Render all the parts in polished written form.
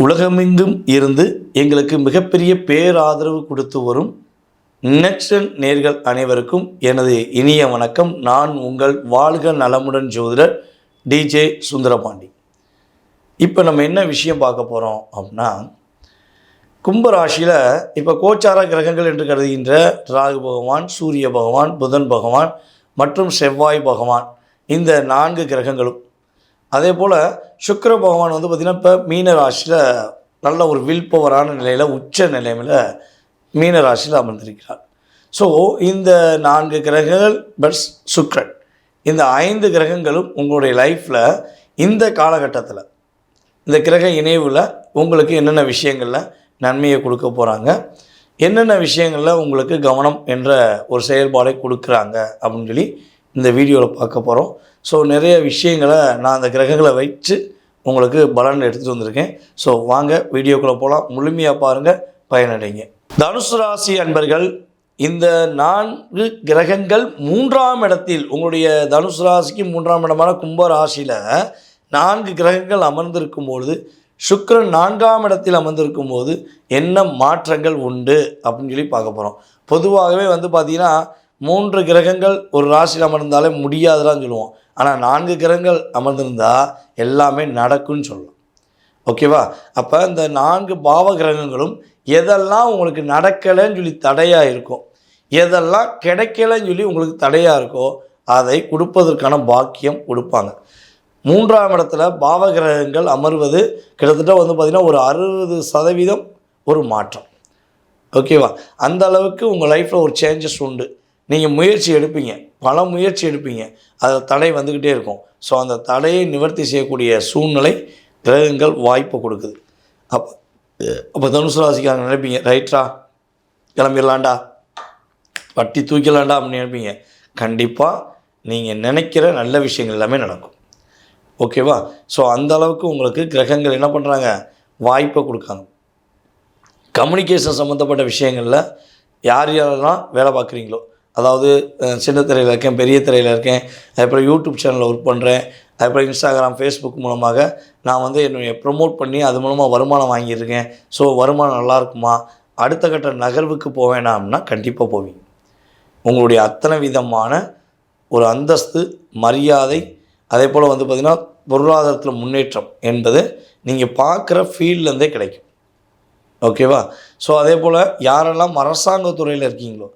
உலகமெங்கும் இருந்து எங்களுக்கு மிகப்பெரிய பேராதரவு கொடுத்து வரும் நெக்ஸ்டன் நேர்கள் அனைவருக்கும் எனது இனிய வணக்கம். நான் உங்கள் வாழ்க நலமுடன் ஜோதிடர் டிஜே சுந்தரபாண்டி. இப்போ நம்ம என்ன விஷயம் பார்க்க போகிறோம் அப்படின்னா, கும்பராசியில் இப்போ கோச்சார கிரகங்கள் என்று கருதுகின்ற ராகு பகவான், சூரிய பகவான், புதன் பகவான் மற்றும் செவ்வாய் பகவான், இந்த 4 கிரகங்களும், அதே போல் சுக்கிர பகவான் பார்த்திங்கன்னா இப்போ மீன ராசியில் நல்ல ஒரு வில் பவரான நிலையில் உச்ச நிலையில் மீன ராசியில் அமர்ந்திருக்கிறார். ஸோ இந்த 4 கிரகங்கள் பட் சுக்கிரன், இந்த 5 கிரகங்களும் உங்களுடைய லைஃப்பில் இந்த காலகட்டத்தில் இந்த கிரக இணைவில் உங்களுக்கு என்னென்ன விஷயங்களில் நன்மையை கொடுக்க போகிறாங்க, என்னென்ன விஷயங்களில் உங்களுக்கு கவனம் என்ற ஒரு செயல்பாடை கொடுக்குறாங்க அப்படின்னு சொல்லி இந்த வீடியோவில் பார்க்க போகிறோம். ஸோ நிறைய விஷயங்களை நான் அந்த கிரகங்களை வச்சு உங்களுக்கு பலன் எடுத்துகிட்டு வந்திருக்கேன். ஸோ வாங்க வீடியோக்குள்ளே போகலாம், முழுமையாக பாருங்கள், பயனடைங்க. தனுசு ராசி அன்பர்கள், இந்த 4 கிரகங்கள் 3ஆம் இடத்தில், உங்களுடைய தனுசு ராசிக்கு 3ஆம் இடமான கும்ப ராசியில் 4 கிரகங்கள் அமர்ந்திருக்கும் பொழுது, சுக்கிரன் 4ஆம் இடத்தில் அமர்ந்திருக்கும் போது என்ன மாற்றங்கள் உண்டு அப்படின்னு சொல்லி பார்க்க போகிறோம். பொதுவாகவே பார்த்திங்கன்னா 3 கிரகங்கள் ஒரு ராசியில் அமர்ந்தாலே முடியாதுதான் சொல்லுவோம். ஆனால் 4 கிரகங்கள் அமர்ந்திருந்தால் எல்லாமே நடக்கும்னு சொல்லலாம். ஓகேவா? அப்போ இந்த 4 பாவ கிரகங்களும் எதெல்லாம் உங்களுக்கு நடக்கலைன்னு சொல்லி தடையாக இருக்கும், எதெல்லாம் கிடைக்கலைன்னு சொல்லி உங்களுக்கு தடையாக இருக்கோ அதை கொடுப்பதற்கான பாக்கியம் கொடுப்பாங்க. 3ஆம் இடத்துல பாவ கிரகங்கள் அமர்வது கிட்டத்தட்ட பார்த்திங்கன்னா ஒரு 60% ஒரு மாற்றம். ஓகேவா? அந்த அளவுக்கு உங்கள் லைஃப்பில் ஒரு சேஞ்சஸ் உண்டு. நீங்கள் முயற்சி எடுப்பீங்க, பல முயற்சி எடுப்பீங்க, அதில் தடை வந்துக்கிட்டே இருக்கும். ஸோ அந்த தடையை நிவர்த்தி செய்யக்கூடிய சூழ்நிலை கிரகங்கள் வாய்ப்பை கொடுக்குது. அப்போ தனுசு ராசிக்காரங்க நினைப்பீங்க, ரைட்டா கிளம்பிடலாண்டா, வட்டி தூக்கிடலாண்டா அப்படின்னு நினைப்பீங்க. கண்டிப்பாக நீங்கள் நினைக்கிற நல்ல விஷயங்கள் எல்லாமே நடக்கும். ஓகேவா? ஸோ அந்த அளவுக்கு உங்களுக்கு கிரகங்கள் என்ன பண்ணுறாங்க, வாய்ப்பை கொடுக்காங்க. கம்யூனிகேஷன் சம்மந்தப்பட்ட விஷயங்களில் யார் யாரெல்லாம் வேலை பார்க்குறீங்களோ, அதாவது சின்ன திரையில் இருக்கேன், பெரிய திரையில் இருக்கேன், அதுக்கப்புறம் யூடியூப் சேனலில் ஒர்க் பண்ணுறேன், அதுக்கப்புறம் இன்ஸ்டாகிராம், ஃபேஸ்புக் மூலமாக நான் என்னுடைய ப்ரொமோட் பண்ணி அது மூலமாக வருமானம் வாங்கியிருக்கேன். ஸோ வருமானம் நல்லா இருக்குமா, அடுத்த கட்ட நகர்வுக்கு போவேனாம்னா கண்டிப்பாக போவீங்க. உங்களுடைய அத்தனை விதமான ஒரு அந்தஸ்து, மரியாதை, அதே போல் பார்த்திங்கன்னா பொருளாதாரத்தில் முன்னேற்றம் என்பது நீங்கள் பார்க்குற ஃபீல்ட்லேருந்தே கிடைக்கும். ஓகேவா? ஸோ அதே போல் யாரெல்லாம் அரசாங்கத்துறையில் இருக்கீங்களோ,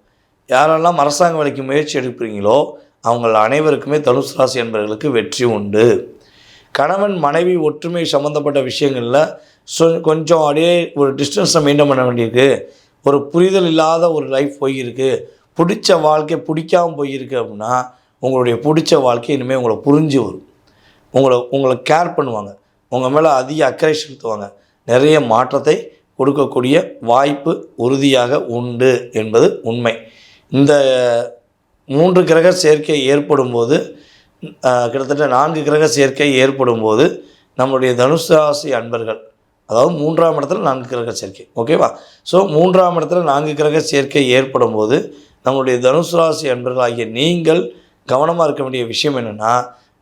யாரெல்லாம் அரசாங்க வேலைக்கு முயற்சி எடுக்கிறீங்களோ, அவங்கள் அனைவருக்குமே தனுசு ராசி என்பவர்களுக்கு வெற்றி உண்டு. கணவன் மனைவி ஒற்றுமை சம்மந்தப்பட்ட விஷயங்களில் கொஞ்சம் அப்படியே ஒரு டிஸ்டன்ஸை மெயின்டைன் பண்ண வேண்டியிருக்கு, ஒரு புரிதல் இல்லாத ஒரு லைஃப் போயிருக்கு, பிடிச்ச வாழ்க்கை பிடிக்காமல் போயிருக்கு அப்படின்னா உங்களுடைய பிடிச்ச வாழ்க்கை இனிமேல் உங்களை புரிஞ்சு வரும். உங்களை கேர் பண்ணுவாங்க, உங்கள் மேலே அதிக அக்கறை செலுத்துவாங்க, நிறைய மாற்றத்தை கொடுக்கக்கூடிய வாய்ப்பு உறுதியாக உண்டு என்பது உண்மை. இந்த 3 கிரக சேர்க்கை ஏற்படும் போது, கிட்டத்தட்ட 4 கிரக சேர்க்கை ஏற்படும் போது நம்முடைய தனுசு ராசி அன்பர்கள், அதாவது 3ஆம் இடத்துல 4 கிரக சேர்க்கை, ஓகேவா? ஸோ 3ஆம் இடத்துல 4 கிரக சேர்க்கை ஏற்படும் போது நம்முடைய தனுசு ராசி அன்பர்கள் ஆகிய நீங்கள் கவனமாக இருக்க வேண்டிய விஷயம் என்னென்னா,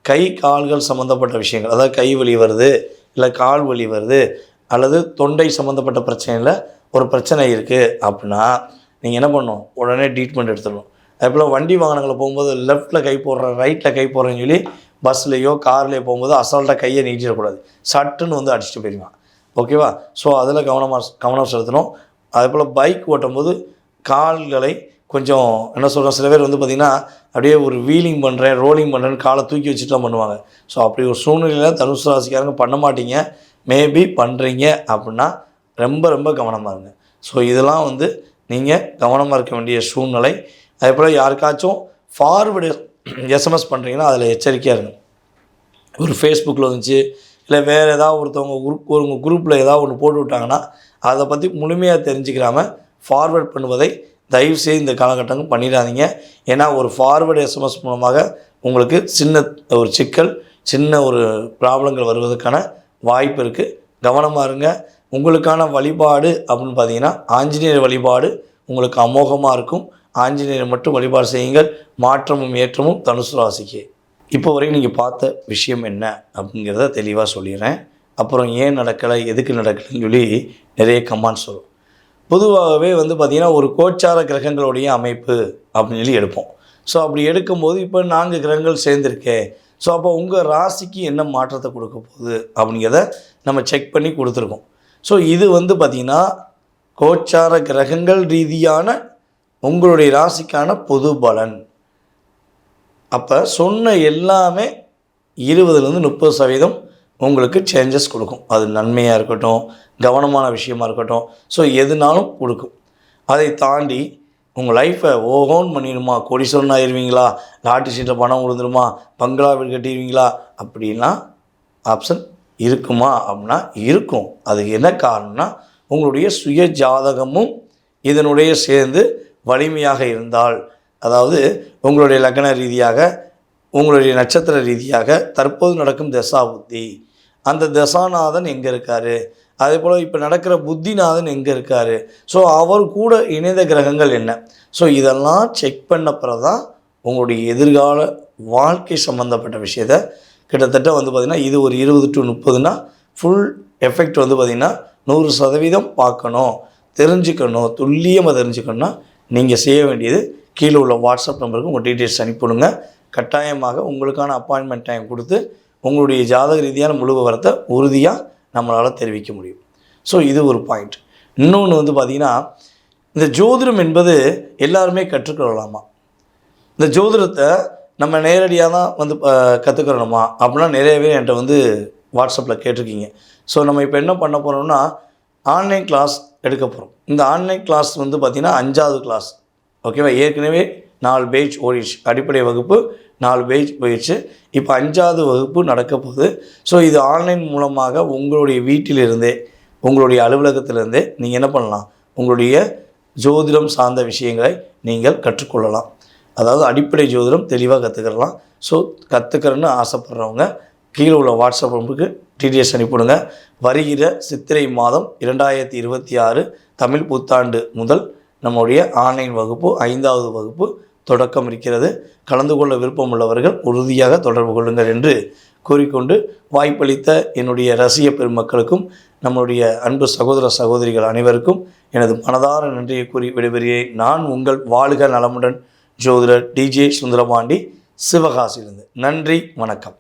கை கால்கள் சம்மந்தப்பட்ட விஷயங்கள், அதாவது கை வலி வருது, இல்லை கால் வலி வருது, அல்லது தொண்டை சம்மந்தப்பட்ட பிரச்சனையில் ஒரு பிரச்சனை இருக்குது அப்படின்னா நீங்கள் என்ன பண்ணணும், உடனே ட்ரீட்மெண்ட் எடுத்துடணும். அதுபோல் வண்டி வாகனங்களை போகும்போது லெஃப்ட்டில் கை போடுறேன், ரைட்டில் கை போடுறேன்னு சொல்லி பஸ்லேயோ கார்லேயோ போகும்போது அசால்ட்டாக கையை நீட்டிடக்கூடாது, சட்டுன்னு அடிச்சுட்டு போயிடுவான். ஓகேவா? ஸோ அதில் கவனம் செலுத்தணும். அதேபோல் பைக் ஓட்டும்போது கால்களை கொஞ்சம் என்ன சொல்கிறோம், சில பேர் பார்த்திங்கன்னா அப்படியே ஒரு வீலிங் பண்ணுறேன், ரோலிங் பண்ணுறேன்னு காலை தூக்கி வச்சுட்டுலாம் பண்ணுவாங்க. ஸோ அப்படி ஒரு சூழ்நிலையில் தனுசு ராசிக்காரங்க பண்ண மாட்டீங்க. மேபி பண்ணுறீங்க அப்படின்னா ரொம்ப ரொம்ப கவனமாக இருங்க. ஸோ இதெல்லாம் நீங்கள் கவனமாக இருக்க வேண்டிய சூழ்நிலை. அதே போல் யாருக்காச்சும் ஃபார்வேர்டு எஸ்எம்எஸ் பண்ணுறீங்கன்னா அதில் எச்சரிக்கையாக இருங்க. ஒரு ஃபேஸ்புக்கில் வந்துச்சு, இல்லை வேறு ஏதாவது ஒருத்தவங்க குரூப்பில் ஏதாவது ஒன்று போட்டு விட்டாங்கன்னா அதை பற்றி முழுமையாக தெரிஞ்சுக்கிறாமல் ஃபார்வேர்ட் பண்ணுவதை தயவுசெய்து இந்த காலகட்டங்கள் பண்ணிடாதீங்க. ஏன்னா ஒரு ஃபார்வேர்டு எஸ்எம்எஸ் மூலமாக உங்களுக்கு சின்ன ஒரு சிக்கல், சின்ன ஒரு ப்ராப்ளங்கள் வருவதற்கான வாய்ப்பு இருக்குது. கவனமாக இருங்க. உங்களுக்கான வழிபாடு அப்படின்னு பார்த்தீங்கன்னா ஆஞ்சநேயர் வழிபாடு உங்களுக்கு அமோகமாக இருக்கும். ஆஞ்சநேயர் மட்டும் வழிபாடு செய்யுங்கள். மாற்றமும் ஏற்றமும் தனுசு ராசிக்கு. இப்போ வரைக்கும் நீங்கள் பார்த்த விஷயம் என்ன அப்படிங்கிறத தெளிவாக சொல்லிடுறேன். அப்புறம் ஏன் நடக்கலை, எதுக்கு நடக்கலைன்னு சொல்லி நிறைய கமெண்ட்ஸ் வரும். பொதுவாகவே வந்து பார்த்திங்கன்னா ஒரு கோச்சார கிரகங்களுடைய அமைப்பு அப்படின்னு சொல்லி எடுப்போம். ஸோ அப்படி எடுக்கும்போது இப்போ 4 கிரகங்கள் சேர்ந்துருக்கே, ஸோ அப்போ உங்கள் ராசிக்கு என்ன மாற்றத்தை கொடுக்க போகுது அப்படிங்கிறத நம்ம செக் பண்ணி கொடுத்துருக்கோம். ஸோ இது வந்து பார்த்திங்கன்னா கோச்சார கிரகங்கள் ரீதியான உங்களுடைய ராசிக்கான பொது பலன். அப்போ சொன்ன எல்லாமே 20-30% உங்களுக்கு சேஞ்சஸ் கொடுக்கும். அது நன்மையாக இருக்கட்டும், கவனமான விஷயமா இருக்கட்டும், ஸோ எதுனாலும் கொடுக்கும். அதை தாண்டி உங்கள் லைஃப்பை ஓஹோன் பண்ணிடுமா, கோடீஸ்வரன் ஆயிடுவீங்களா, லாட்டரி சீட்டில் பணம் விழுந்துருமா, பங்களா வீடு கட்டிடுவீங்களா அப்படின்னா ஆப்ஷன் இருக்குமா அப்படின்னா இருக்கும். அதுக்கு என்ன காரணம்னா உங்களுடைய சுய ஜாதகமும் இதனுடைய சேர்ந்து வலிமையாக இருந்தால், அதாவது உங்களுடைய லக்ன ரீதியாக, உங்களுடைய நட்சத்திர ரீதியாக தற்போது நடக்கும் தசாபுத்தி, அந்த தசாநாதன் எங்கே இருக்கார், அதே போல் இப்போ நடக்கிற புத்திநாதன் எங்கே இருக்கார், ஸோ அவர் கூட இணைந்த கிரகங்கள் என்ன, ஸோ இதெல்லாம் செக் பண்ண பிறகு தான் உங்களுடைய எதிர்கால வாழ்க்கை சம்மந்தப்பட்ட விஷயத்தை கிட்டத்தட்ட வந்து பார்த்திங்கன்னா இது ஒரு 20-30னா ஃபுல் எஃபெக்ட் வந்து பார்த்திங்கன்னா 100% பார்க்கணும், தெரிஞ்சுக்கணும், துல்லியமாக தெரிஞ்சுக்கணுன்னா நீங்கள் செய்ய வேண்டியது கீழே உள்ள வாட்ஸ்அப் நம்பருக்கு உங்கள் டீட்டெயில்ஸ் அனுப்பிவிடுங்க. கட்டாயமாக உங்களுக்கான அப்பாயின்மெண்ட் டைம் கொடுத்து உங்களுடைய ஜாதக ரீதியான முழு விவரத்தை உறுதியாக நம்மளால் தெரிவிக்க முடியும். ஸோ இது ஒரு பாயிண்ட். இன்னொன்று வந்து பார்த்திங்கன்னா இந்த ஜோதிடம் என்பது எல்லாருமே கற்றுக்கொள்ளலாமா, இந்த ஜோதிடத்தை நம்ம நேரடியாக தான் வந்து கற்றுக்கிறோமா அப்படின்னா நிறைய பேர் என்கிட்ட வந்து வாட்ஸ்அப்பில் கேட்டிருக்கீங்க. ஸோ நம்ம இப்போ என்ன பண்ண போகிறோம்னா ஆன்லைன் கிளாஸ் எடுக்க போகிறோம். இந்த ஆன்லைன் கிளாஸ் வந்து பார்த்திங்கன்னா 5வது கிளாஸ், ஓகேவா. ஏற்கனவே 4 பேட்ச் ஓடிச்சு, அடிப்படை வகுப்பு 4 பேட்ச் போயிடுச்சு, இப்போ 5வது வகுப்பு நடக்க போகுது. ஸோ இது ஆன்லைன் மூலமாக உங்களுடைய வீட்டிலிருந்தே, உங்களுடைய அலுவலகத்திலிருந்தே நீங்கள் என்ன பண்ணலாம், உங்களுடைய ஜோதிடம் சார்ந்த விஷயங்களை நீங்கள் கற்றுக்கொள்ளலாம். அதாவது அடிப்படை ஜோதிடம் தெளிவாக கற்றுக்கலாம். ஸோ கற்றுக்கிறேன்னு ஆசைப்படுறவங்க கீழே உள்ள வாட்ஸ்அப் நம்பருக்கு டீட்டெயில்ஸ் அனுப்பிவிடுங்க. வருகிற சித்திரை மாதம் 2026 தமிழ் புத்தாண்டு முதல் நம்முடைய ஆன்லைன் வகுப்பு 5வது வகுப்பு தொடக்கம் இருக்கிறது. கலந்து கொள்ள விருப்பம் உள்ளவர்கள் உறுதியாக தொடர்பு கொள்ளுங்கள் என்று கூறிக்கொண்டு வாய்ப்பளித்த என்னுடைய ரசிக பெருமக்களுக்கும் நம்முடைய அன்பு சகோதர சகோதரிகள் அனைவருக்கும் எனது மனதார நன்றியை கூறி விடைபெறுகிறேன். நான் உங்கள் வாழ்க நலமுடன் ஜோதிடர் டிஜே சுந்தரபாண்டி, சிவகாசியிலிருந்து. நன்றி, வணக்கம்.